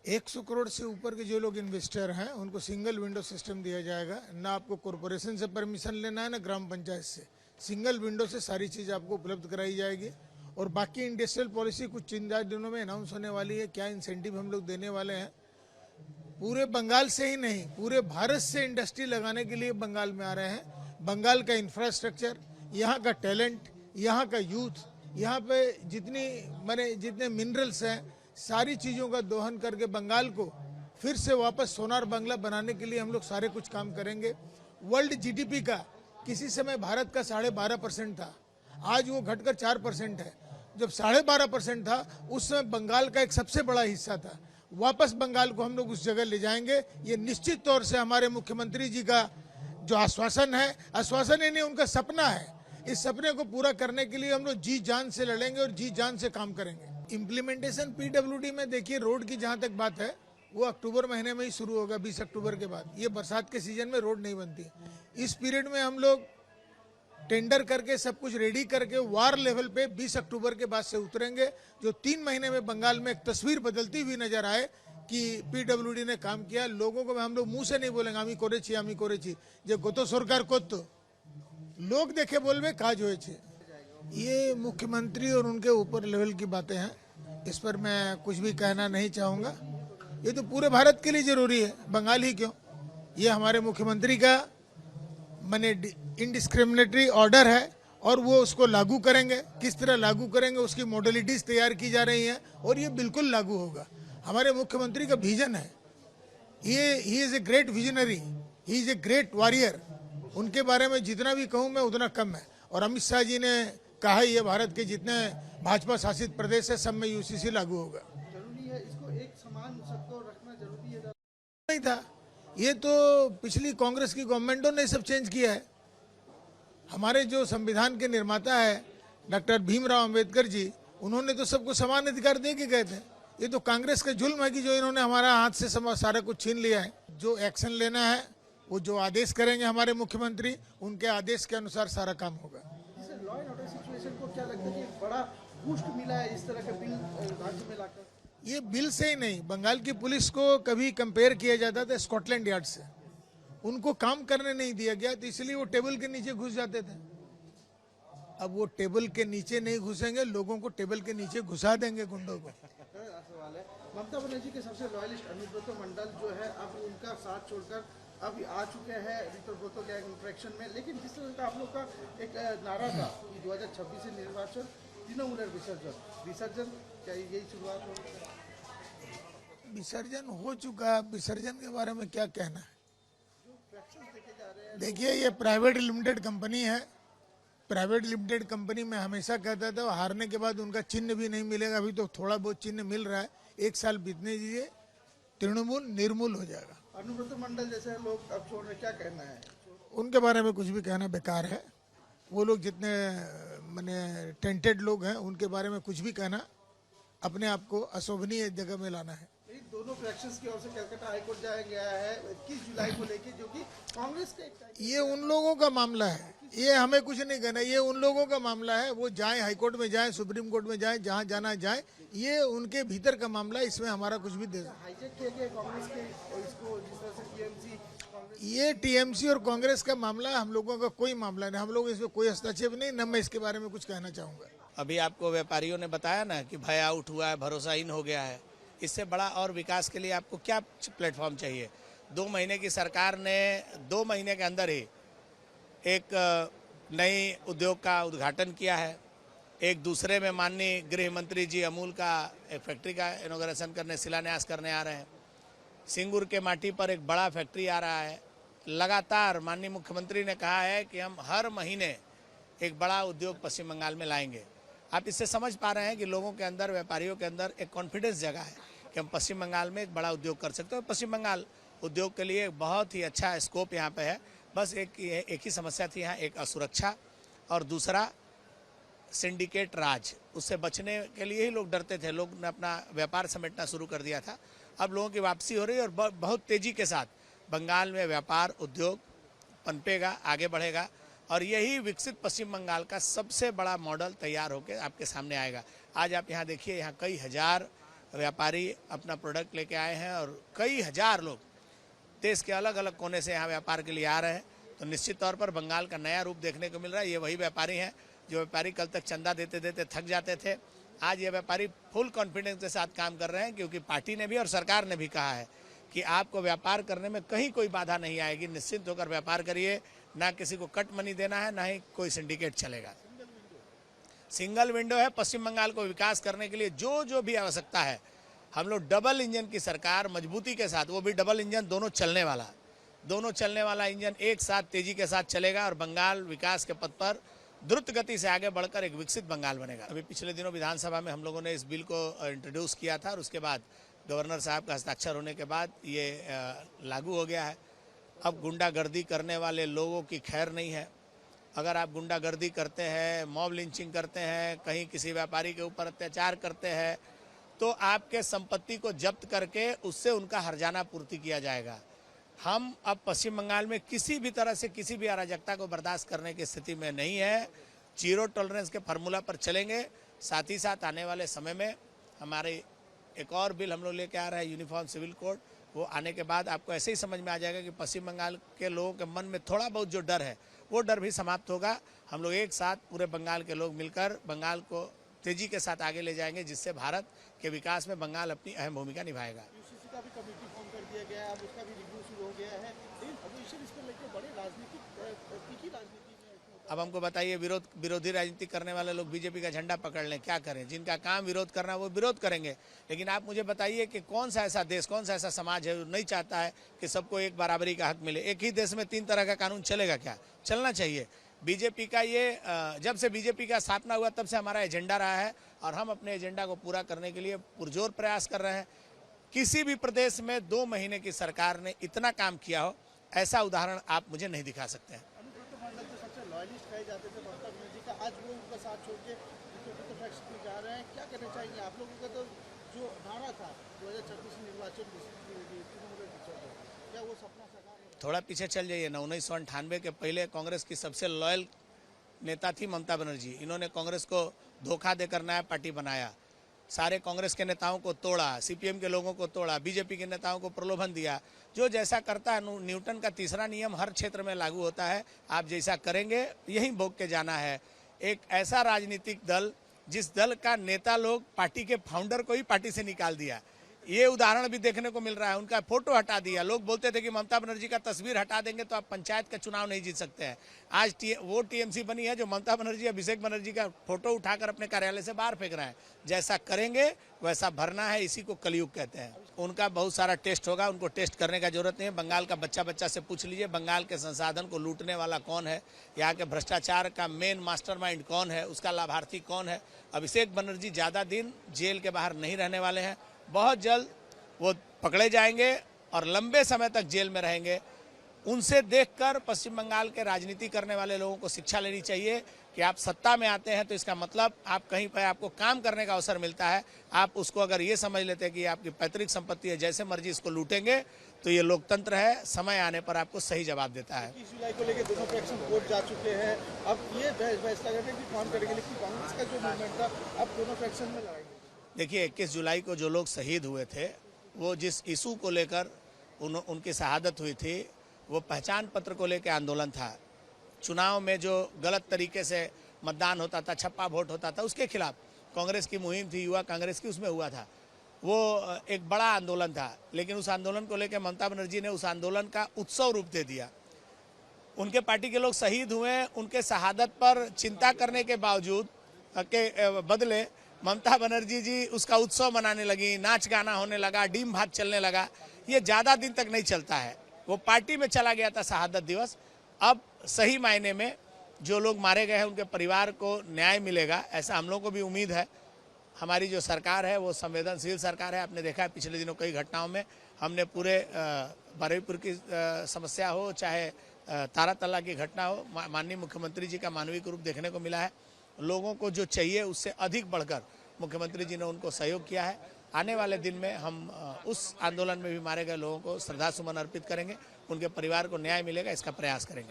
100 करोड़ से ऊपर के जो लोग इन्वेस्टर हैं उनको सिंगल विंडो सिस्टम दिया जाएगा। ना आपको कॉरपोरेशन से परमिशन लेना है, ना ग्राम पंचायत से। सिंगल विंडो से सारी चीज़ आपको उपलब्ध कराई जाएगी। और बाकी इंडस्ट्रियल पॉलिसी कुछ चंद दिनों में अनाउंस होने वाली है। क्या इंसेंटिव हम लोग देने वाले हैं, पूरे बंगाल से ही नहीं पूरे भारत से इंडस्ट्री लगाने के लिए बंगाल में आ रहे हैं। बंगाल का इंफ्रास्ट्रक्चर, यहाँ का टैलेंट, यहाँ का यूथ, यहाँ पे जितने मिनरल्स हैं, सारी चीज़ों का दोहन करके बंगाल को फिर से वापस सोनार बांग्ला बनाने के लिए हम लोग सारे कुछ काम करेंगे। वर्ल्ड जीडीपी का किसी समय भारत का 12.5% था, आज वो घटकर 4% है। जब 12.5% था उस समय बंगाल का एक सबसे बड़ा हिस्सा था। वापस बंगाल को हम लोग उस जगह ले जाएंगे। ये निश्चित तौर से हमारे मुख्यमंत्री जी का जो आश्वासन है, आश्वासन ही नहीं उनका सपना है। इस सपने को पूरा करने के लिए हम लोग जी जान से लड़ेंगे और जी जान से काम करेंगे। इम्प्लीमेंटेशन पीडब्ल्यूडी में देखिए, रोड की जहाँ तक बात है वो अक्टूबर महीने में ही शुरू होगा, 20 अक्टूबर के बाद। ये बरसात के सीजन में रोड नहीं बनती। इस पीरियड में हम लोग टेंडर करके सब कुछ रेडी करके वार लेवल पे 20 अक्टूबर के बाद से उतरेंगे। जो 3 महीने में बंगाल में एक तस्वीर बदलती हुई नजर आए कि पीडब्ल्यूडी ने काम किया। लोगों को हम लोग मुंह से नहीं बोलेंगे आमी करेছি, जो गत सरकार करतो, लोग देखे बोलबे काज होएছে। ये मुख्यमंत्री और उनके ऊपर लेवल की बातें हैं, इस पर मैं कुछ भी कहना नहीं चाहूँगा। ये तो पूरे भारत के लिए जरूरी है, बंगाल ही क्यों। ये हमारे मुख्यमंत्री का इनडिस्क्रिमिनेटरी ऑर्डर है और वो उसको लागू करेंगे। किस तरह लागू करेंगे उसकी मॉडलिटीज तैयार की जा रही हैं और ये बिल्कुल लागू होगा। हमारे मुख्यमंत्री का विजन है, ये he is a great visionary, he is a great warrior. उनके बारे में जितना भी कहूँ मैं उतना कम है। और अमित शाह जी ने कहा है ये भारत के जितने भाजपा शासित प्रदेश है सब में यूसीसी लागू होगा। जरूरी है इसको एक समान सबको रखना जरूरी है। नहीं था, ये तो पिछली कांग्रेस की गवर्नमेंटों ने सब चेंज किया है। हमारे जो संविधान के निर्माता है डॉक्टर भीमराव अंबेडकर जी, उन्होंने तो सबको समान अधिकार दे के गए थे। ये तो कांग्रेस का जुल्म है कि जो इन्होंने हमारा हाथ से सारा कुछ छीन लिया है। जो एक्शन लेना है, वो जो आदेश करेंगे हमारे मुख्यमंत्री, उनके आदेश के अनुसार सारा काम होगा। लॉ एंड ऑर्डर सिचुएशन को क्या लगता है कि बड़ा बूस्ट मिला है इस तरह का बिल राज्य में लाकर? ये बिल से ही नहीं, बंगाल की पुलिस को कभी कंपेयर किया जाता था स्कॉटलैंड यार्ड से। उनको काम करने नहीं दिया गया तो इसलिए वो टेबल के नीचे घुस जाते थे। अब वो टेबल के नीचे नहीं घुसेंगे, लोगों को टेबल के नीचे घुसा देंगे, गुंडों को। सवाल है, ममता बनर्जी के सबसे लॉयलिस्ट अनुब्रत मंडल जो है अब उनका साथ छोड़कर अब आ चुके हैं रितोब्रतो के इंट्रैक्शन में। लेकिन जिस तरह का आप लोग का एक नारा था कि 2026 से निर्वाचन, तृणमूल विसर्जन, क्या यही शुरुआत हो? विसर्जन हो चुका, विसर्जन के बारे में क्या कहना है। देखिए, ये प्राइवेट लिमिटेड कंपनी है। प्राइवेट लिमिटेड कंपनी में हमेशा कहता था हारने के बाद उनका चिन्ह भी नहीं मिलेगा। अभी तो थोड़ा बहुत चिन्ह मिल रहा है, 1 साल बीतने दीजिए, तृणमूल निर्मूल हो जाएगा। अनुब्रत मंडल जैसे लोग अब छोड़ रहे, क्या कहना है? उनके बारे में कुछ भी कहना बेकार है। वो लोग जितने टेंटेड लोग हैं उनके बारे में कुछ भी कहना अपने आप को अशोभनीय जगह में लाना है। दोनों फ्रैक्शंस की ओर से कलकत्ता हाईकोर्ट जाया गया है 21 जुलाई को लेके, जो कि कांग्रेस के ये उन लोगों का मामला है, ये हमें कुछ नहीं कहना। ये उन लोगों का मामला है, वो जाए हाईकोर्ट में जाए, सुप्रीम कोर्ट में जाए, जहां जाना जाए, ये उनके भीतर का मामला है। इसमें हमारा कुछ भी दे हाईजेक किया गया कांग्रेस के और इसको जिस तरह से टीएमसी, ये टीएमसी और कांग्रेस का मामला है, हम लोगों का कोई मामला नहीं। हम लोग इसमें कोई हस्तक्षेप नहीं, न मैं इसके बारे में कुछ कहना चाहूँगा। अभी आपको व्यापारियों ने बताया ना कि भय आउट हुआ है, भरोसाहीन हो गया है। इससे बड़ा और विकास के लिए आपको क्या प्लेटफॉर्म चाहिए? 2 महीने की सरकार ने 2 महीने के अंदर ही एक नई उद्योग का उद्घाटन किया है। एक दूसरे में माननीय गृह मंत्री जी अमूल का एक फैक्ट्री का इनॉग्रेशन करने, शिलान्यास करने आ रहे हैं। सिंगूर के माटी पर एक बड़ा फैक्ट्री आ रहा है। लगातार माननीय मुख्यमंत्री ने कहा है कि हम हर महीने एक बड़ा उद्योग पश्चिम बंगाल में लाएंगे। आप इससे समझ पा रहे हैं कि लोगों के अंदर, व्यापारियों के अंदर एक कॉन्फिडेंस जगह है कि हम पश्चिम बंगाल में एक बड़ा उद्योग कर सकते हैं। पश्चिम बंगाल उद्योग के लिए बहुत ही अच्छा स्कोप यहाँ पे है। बस एक ही समस्या थी यहाँ, एक असुरक्षा और दूसरा सिंडिकेट राज। उससे बचने के लिए ही लोग डरते थे। लोग ने अपना व्यापार समेटना शुरू कर दिया था। अब लोगों की वापसी हो रही है और बहुत तेज़ी के साथ बंगाल में व्यापार उद्योग पनपेगा, आगे बढ़ेगा और यही विकसित पश्चिम बंगाल का सबसे बड़ा मॉडल तैयार होकर आपके सामने आएगा। आज आप यहाँ देखिए, यहाँ कई हजार व्यापारी अपना प्रोडक्ट लेके आए हैं और कई हजार लोग देश के अलग अलग कोने से यहाँ व्यापार के लिए आ रहे हैं। तो निश्चित तौर पर बंगाल का नया रूप देखने को मिल रहा है। ये वही व्यापारी हैं जो व्यापारी कल तक चंदा देते देते थक जाते थे। आज ये व्यापारी फुल कॉन्फिडेंस के साथ काम कर रहे हैं, क्योंकि पार्टी ने भी और सरकार ने भी कहा है कि आपको व्यापार करने में कहीं कोई बाधा नहीं आएगी। निश्चिंत होकर व्यापार करिए, ना किसी को कट मनी देना है, ना ही कोई सिंडिकेट चलेगा। सिंगल विंडो है। पश्चिम बंगाल को विकास करने के लिए जो जो भी आवश्यकता है, हम लोग डबल इंजन की सरकार मजबूती के साथ, वो भी डबल इंजन, दोनों चलने वाला इंजन एक साथ तेजी के साथ चलेगा और बंगाल विकास के पथ पर द्रुत गति से आगे बढ़कर एक विकसित बंगाल बनेगा। अभी पिछले दिनों विधानसभा में हम लोगों ने इस बिल को इंट्रोड्यूस किया था और उसके बाद गवर्नर साहब का हस्ताक्षर होने के बाद ये लागू हो गया है। अब गुंडागर्दी करने वाले लोगों की खैर नहीं है। अगर आप गुंडागर्दी करते हैं, मॉब लिंचिंग करते हैं, कहीं किसी व्यापारी के ऊपर अत्याचार करते हैं, तो आपके संपत्ति को जब्त करके उससे उनका हर्जाना पूर्ति किया जाएगा। हम अब पश्चिम बंगाल में किसी भी तरह से किसी भी अराजकता को बर्दाश्त करने की स्थिति में नहीं है। जीरो टॉलरेंस के फार्मूला पर चलेंगे। साथ ही साथ आने वाले समय में हमारे एक और बिल हम लोग लेके आ रहे हैं, यूनिफॉर्म सिविल कोड। वो आने के बाद आपको ऐसे ही समझ में आ जाएगा कि पश्चिम बंगाल के लोगों के मन में थोड़ा बहुत जो डर है, वो डर भी समाप्त होगा। हम लोग एक साथ पूरे बंगाल के लोग मिलकर बंगाल को तेजी के साथ आगे ले जाएंगे, जिससे भारत के विकास में बंगाल अपनी अहम भूमिका निभाएगा। यूसीसी का भी कमेटी फॉर्म कर दिया गया है, अब उसका भी रिव्यू शुरू हो गया है, लेकिन अपोजिशन इस पर लेकर बड़े राजनीतिक तीखी राजनीति में। अब हमको बताइए, विरोधी राजनीति करने वाले लोग बीजेपी का झंडा पकड़ लें, क्या करें? जिनका काम विरोध करना वो विरोध करेंगे। लेकिन आप मुझे बताइए कि कौन सा ऐसा देश, कौन सा ऐसा समाज है जो नहीं चाहता है कि सबको एक बराबरी का हक मिले? एक ही देश में 3 तरह का कानून चलेगा क्या? चलना चाहिए। बीजेपी का ये जब से बीजेपी का स्थापना हुआ तब से हमारा एजेंडा रहा है और हम अपने एजेंडा को पूरा करने के लिए पुरजोर प्रयास कर रहे हैं। किसी भी प्रदेश में 2 महीने की सरकार ने इतना काम किया हो, ऐसा उदाहरण आप मुझे नहीं दिखा सकते हैं। अनुब्रत मंडल जो सबसे लॉयलिस्ट कहे जाते थे ममता बनर्जी का, आज वो उनका साथ छोड़ के फैक्शन में जा रहे हैं। क्या करना चाहिए? आप लोगों का तो जो नारा था 2026 निर्वाचन, क्या वो सपना साकार? थोड़ा पीछे चल जाइए ना। 1998 के पहले कांग्रेस की सबसे लॉयल नेता थी ममता बनर्जी। इन्होंने कांग्रेस को धोखा देकर नया पार्टी बनाया, सारे कांग्रेस के नेताओं को तोड़ा, सीपीएम के लोगों को तोड़ा, बीजेपी के नेताओं को प्रलोभन दिया। जो जैसा करता है, न्यूटन का तीसरा नियम हर क्षेत्र में लागू होता है। आप जैसा करेंगे यही भोग के जाना है। एक ऐसा राजनीतिक दल जिस दल का नेता लोग पार्टी के फाउंडर को ही पार्टी से निकाल दिया, ये उदाहरण भी देखने को मिल रहा है। उनका फोटो हटा दिया। लोग बोलते थे कि ममता बनर्जी का तस्वीर हटा देंगे तो आप पंचायत का चुनाव नहीं जीत सकते हैं। आज वो टीएमसी बनी है जो ममता बनर्जी, अभिषेक बनर्जी का फोटो उठाकर अपने कार्यालय से बाहर फेंक रहे हैं। जैसा करेंगे वैसा भरना है, इसी को कलयुग कहते हैं। उनका बहुत सारा टेस्ट होगा, उनको टेस्ट करने का जरूरत नहीं है। बंगाल का बच्चा से पूछ लीजिए, बंगाल के संसाधन को लूटने वाला कौन है, यहाँ के भ्रष्टाचार का मेन मास्टरमाइंड कौन है, उसका लाभार्थी कौन है। अभिषेक बनर्जी ज़्यादा दिन जेल के बाहर नहीं रहने वाले हैं। बहुत जल्द वो पकड़े जाएंगे और लंबे समय तक जेल में रहेंगे। उनसे देखकर पश्चिम बंगाल के राजनीति करने वाले लोगों को शिक्षा लेनी चाहिए कि आप सत्ता में आते हैं तो इसका मतलब आप कहीं पर आपको काम करने का अवसर मिलता है। आप उसको अगर ये समझ लेते हैं कि आपकी पैतृक संपत्ति है, जैसे मर्जी इसको लूटेंगे, तो ये लोकतंत्र है। समय आने पर आपको सही जवाब देता है। 21 जुलाई को लेकर दोनों फ्रैक्शन कोर्ट जा चुके हैं। अब ये फैसला करने की कौन करेंगे, लेकिन कांग्रेस का जो मूवमेंट था अब दोनों फ्रैक्शन में लड़ाएंगे। देखिए, 21 जुलाई को जो लोग शहीद हुए थे, वो जिस इशू को लेकर उनकी शहादत हुई थी, वो पहचान पत्र को लेकर आंदोलन था। चुनाव में जो गलत तरीके से मतदान होता था, छप्पा वोट होता था, उसके खिलाफ कांग्रेस की मुहिम थी, युवा कांग्रेस की, उसमें हुआ था। वो एक बड़ा आंदोलन था। लेकिन उस आंदोलन को लेकर ममता बनर्जी ने उस आंदोलन का उत्सव रूप दे दिया। उनके पार्टी के लोग शहीद हुए, उनके शहादत पर चिंता करने के बावजूद के बदले ममता बनर्जी जी उसका उत्सव मनाने लगी, नाच गाना होने लगा, डीम भात चलने लगा। ये ज़्यादा दिन तक नहीं चलता है। वो पार्टी में चला गया था शहादत दिवस। अब सही मायने में जो लोग मारे गए हैं उनके परिवार को न्याय मिलेगा, ऐसा हम लोगों को भी उम्मीद है। हमारी जो सरकार है वो संवेदनशील सरकार है। आपने देखा है पिछले दिनों कई घटनाओं में हमने पूरे बारुईपुर की समस्या हो, चाहे तारातल्ला की घटना हो, माननीय मुख्यमंत्री जी का मानवीय रूप देखने को मिला है। लोगों को जो चाहिए उससे अधिक बढ़कर मुख्यमंत्री जी ने उनको सहयोग किया है। आने वाले दिन में हम उस आंदोलन में भी मारे गए लोगों को श्रद्धा सुमन अर्पित करेंगे, उनके परिवार को न्याय मिलेगा, इसका प्रयास करेंगे।